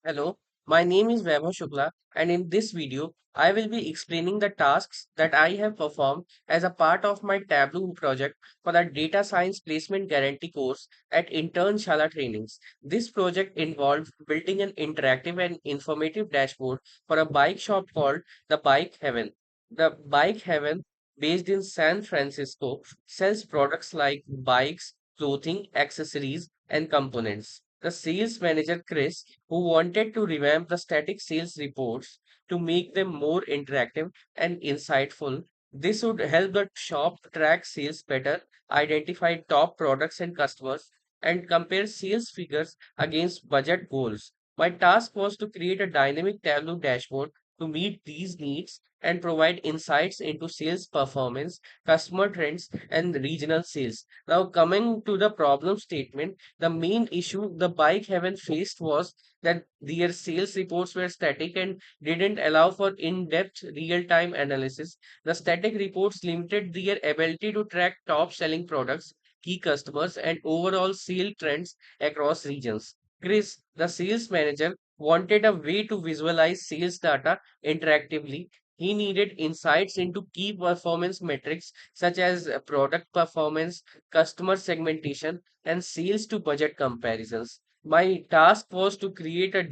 Hello, my name is Vaibhav Shukla, and in this video, I will be explaining the tasks that I have performed as a part of my Tableau project for the Data Science Placement Guarantee course at Intern Shala Trainings. This project involved building an interactive and informative dashboard for a bike shop called the Bike Heaven. The Bike Heaven, based in San Francisco, sells products like bikes, clothing, accessories, and components. The sales manager, Chris, who wanted to revamp the static sales reports to make them more interactive and insightful. This would help the shop track sales better, identify top products and customers, and compare sales figures against budget goals. My task was to create a dynamic Tableau dashboard to meet these needs and provide insights into sales performance, customer trends, and regional sales. Now, coming to the problem statement, the main issue the bike haven faced was that their sales reports were static and didn't allow for in-depth real-time analysis. The static reports limited their ability to track top-selling products, key customers, and overall sale trends across regions. Chris, the sales manager, wanted a way to visualize sales data interactively. He needed insights into key performance metrics such as product performance, customer segmentation, and sales to budget comparisons. My task was to create a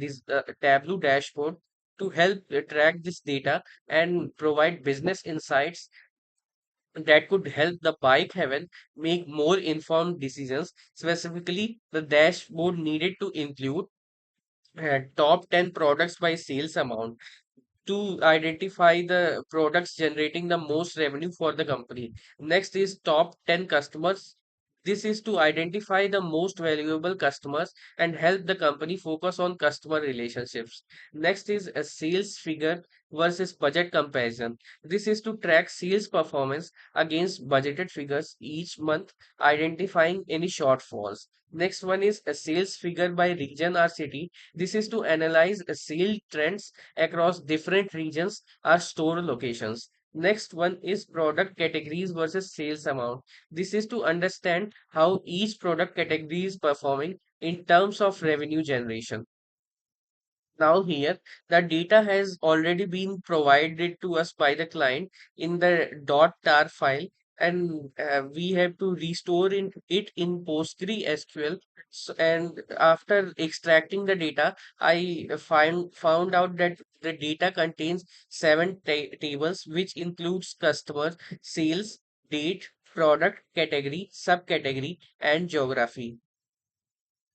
Tableau dashboard to help track this data and provide business insights that could help the bike heaven make more informed decisions. Specifically, the dashboard needed to include top 10 products by sales amount to identify the products generating the most revenue for the company. Next is top 10 customers. This is to identify the most valuable customers and help the company focus on customer relationships. Next is a sales figure versus budget comparison. This is to track sales performance against budgeted figures each month, identifying any shortfalls. Next one is a sales figure by region or city. This is to analyze sale trends across different regions or store locations. Next one is product categories versus sales amount. This is to understand how each product category is performing in terms of revenue generation. Now here, the data has already been provided to us by the client in the .tar file, and we have to restore it in PostgreSQL. And after extracting the data, I found out that the data contains seven tables, which includes customers, sales, date, product category, subcategory, and geography.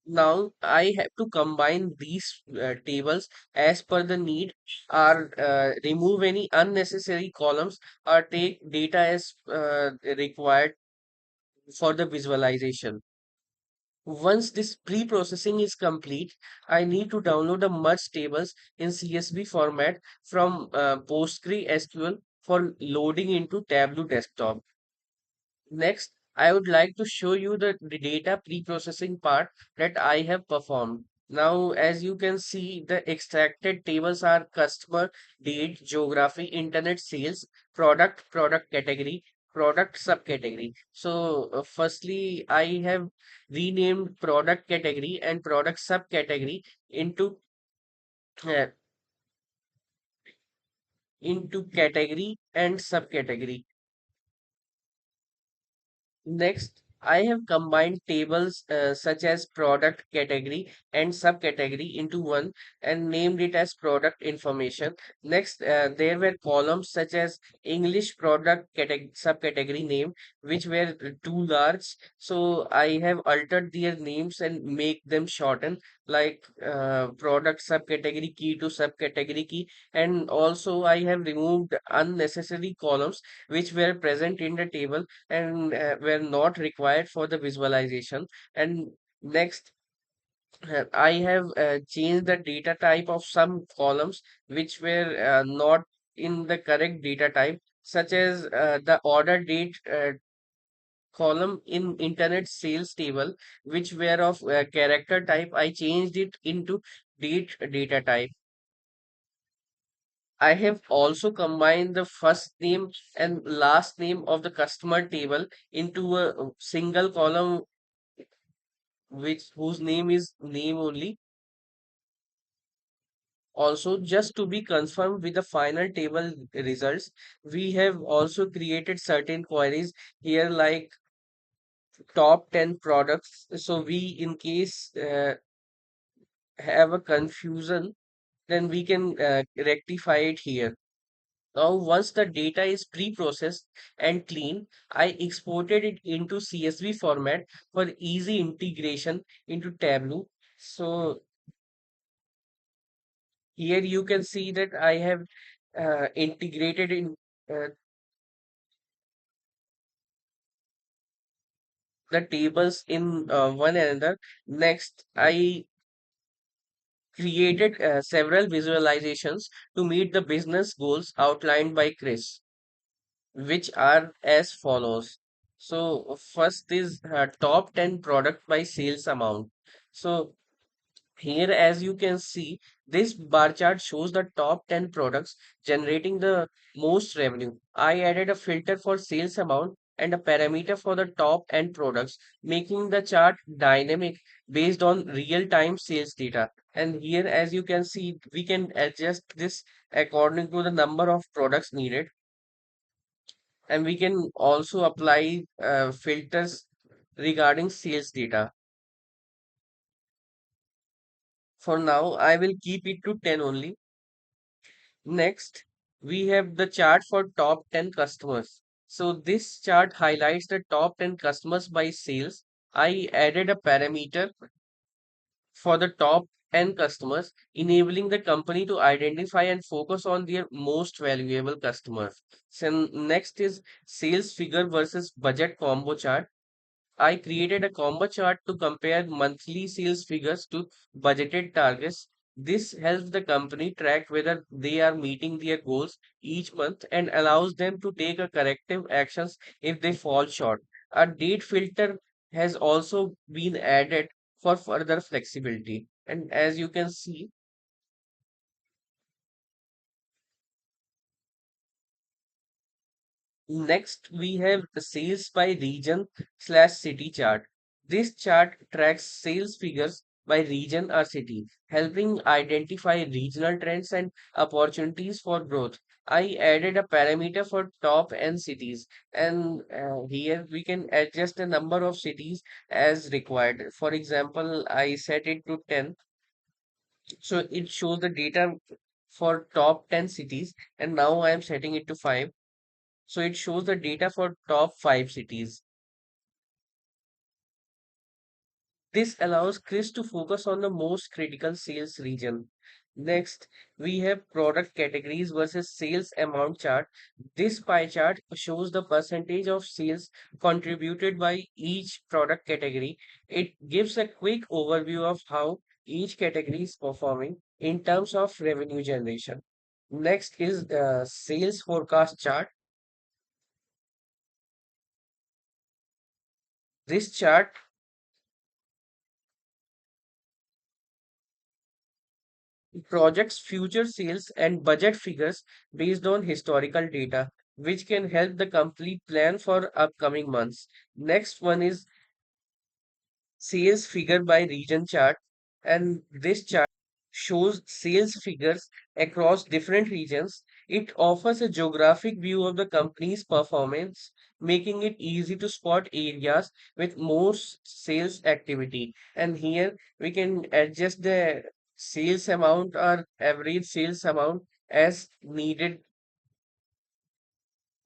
Now I have to combine these tables as per the need, or remove any unnecessary columns, or take data as required for the visualization. Once this pre-processing is complete, I need to download the merge tables in CSV format from PostgreSQL for loading into Tableau desktop. Next, I would like to show you the data pre-processing part that I have performed. Now, as you can see, the extracted tables are customer, date, geography, internet sales, product category, product subcategory. So, firstly, I have renamed product category and product subcategory uh, into category and subcategory. Next, I have combined tables such as product category and subcategory into one and named it as product information. Next, there were columns such as English product subcategory name, which were too large. So I have altered their names and make them shorten, like product subcategory key to subcategory key. And also I have removed unnecessary columns which were present in the table and were not required for the visualization. And next, I have changed the data type of some columns which were not in the correct data type, such as the order date column in internet sales table, which were of character type. I changed it into date data type. I have also combined the first name and last name of the customer table into a single column, which whose name is name only. Also, just to be confirmed with the final table results, we have also created certain queries here like top 10 products. So we, in case have a confusion, then we can rectify it here. Now, once the data is pre-processed and clean, I exported it into CSV format for easy integration into Tableau. So here you can see that I have integrated in uh, the tables in one another. Next, I created several visualizations to meet the business goals outlined by Chris, which are as follows. So first is top 10 product by sales amount. So here, as you can see, this bar chart shows the top 10 products generating the most revenue. I added a filter for sales amount and a parameter for the top end products, making the chart dynamic based on real-time sales data. And here, as you can see, we can adjust this according to the number of products needed. And we can also apply filters regarding sales data. For now, I will keep it to 10 only. Next, we have the chart for top 10 customers. So this chart highlights the top 10 customers by sales. I added a parameter for the top 10 customers, enabling the company to identify and focus on their most valuable customers. So next is sales figure versus budget combo chart. I created a combo chart to compare monthly sales figures to budgeted targets. This helps the company track whether they are meeting their goals each month and allows them to take a corrective actions if they fall short. A date filter has also been added for further flexibility. And as you can see, next, we have the sales by region slash city chart. This chart tracks sales figures by region or city, helping identify regional trends and opportunities for growth. I added a parameter for top N cities, and here we can adjust the number of cities as required. For example, I set it to 10, so it shows the data for top 10 cities, and now I am setting it to 5, so it shows the data for top 5 cities. This allows Chris to focus on the most critical sales region. Next, we have product categories versus sales amount chart. This pie chart shows the percentage of sales contributed by each product category. It gives a quick overview of how each category is performing in terms of revenue generation. Next is the sales forecast chart. This chart projects future sales and budget figures based on historical data, which can help the company plan for upcoming months. Next one is sales figure by region chart, and this chart shows sales figures across different regions. It offers a geographic view of the company's performance, making it easy to spot areas with more sales activity. And here we can adjust the sales amount or average sales amount as needed.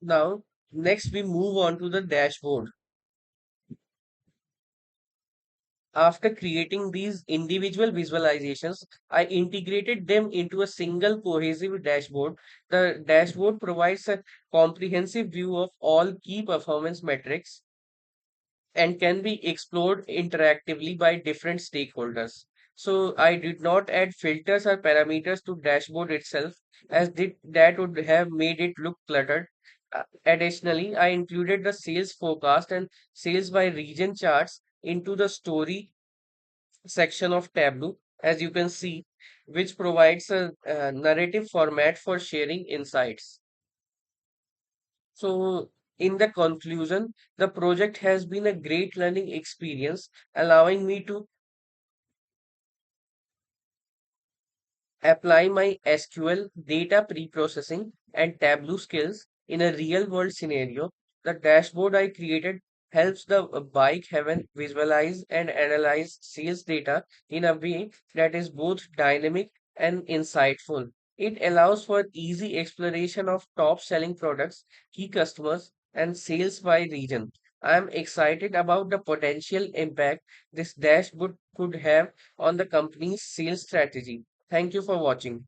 Now, next we move on to the dashboard. After creating these individual visualizations, I integrated them into a single cohesive dashboard. The dashboard provides a comprehensive view of all key performance metrics and can be explored interactively by different stakeholders. So I did not add filters or parameters to dashboard itself, as that would have made it look cluttered. Additionally, I included the sales forecast and sales by region charts into the story section of Tableau, as you can see, which provides a narrative format for sharing insights. So, in the conclusion, the project has been a great learning experience, allowing me to apply my SQL data pre-processing and Tableau skills in a real-world scenario. The dashboard I created helps the bike heaven visualize and analyze sales data in a way that is both dynamic and insightful. It allows for easy exploration of top selling products, key customers, and sales by region. I am excited about the potential impact this dashboard could have on the company's sales strategy. Thank you for watching.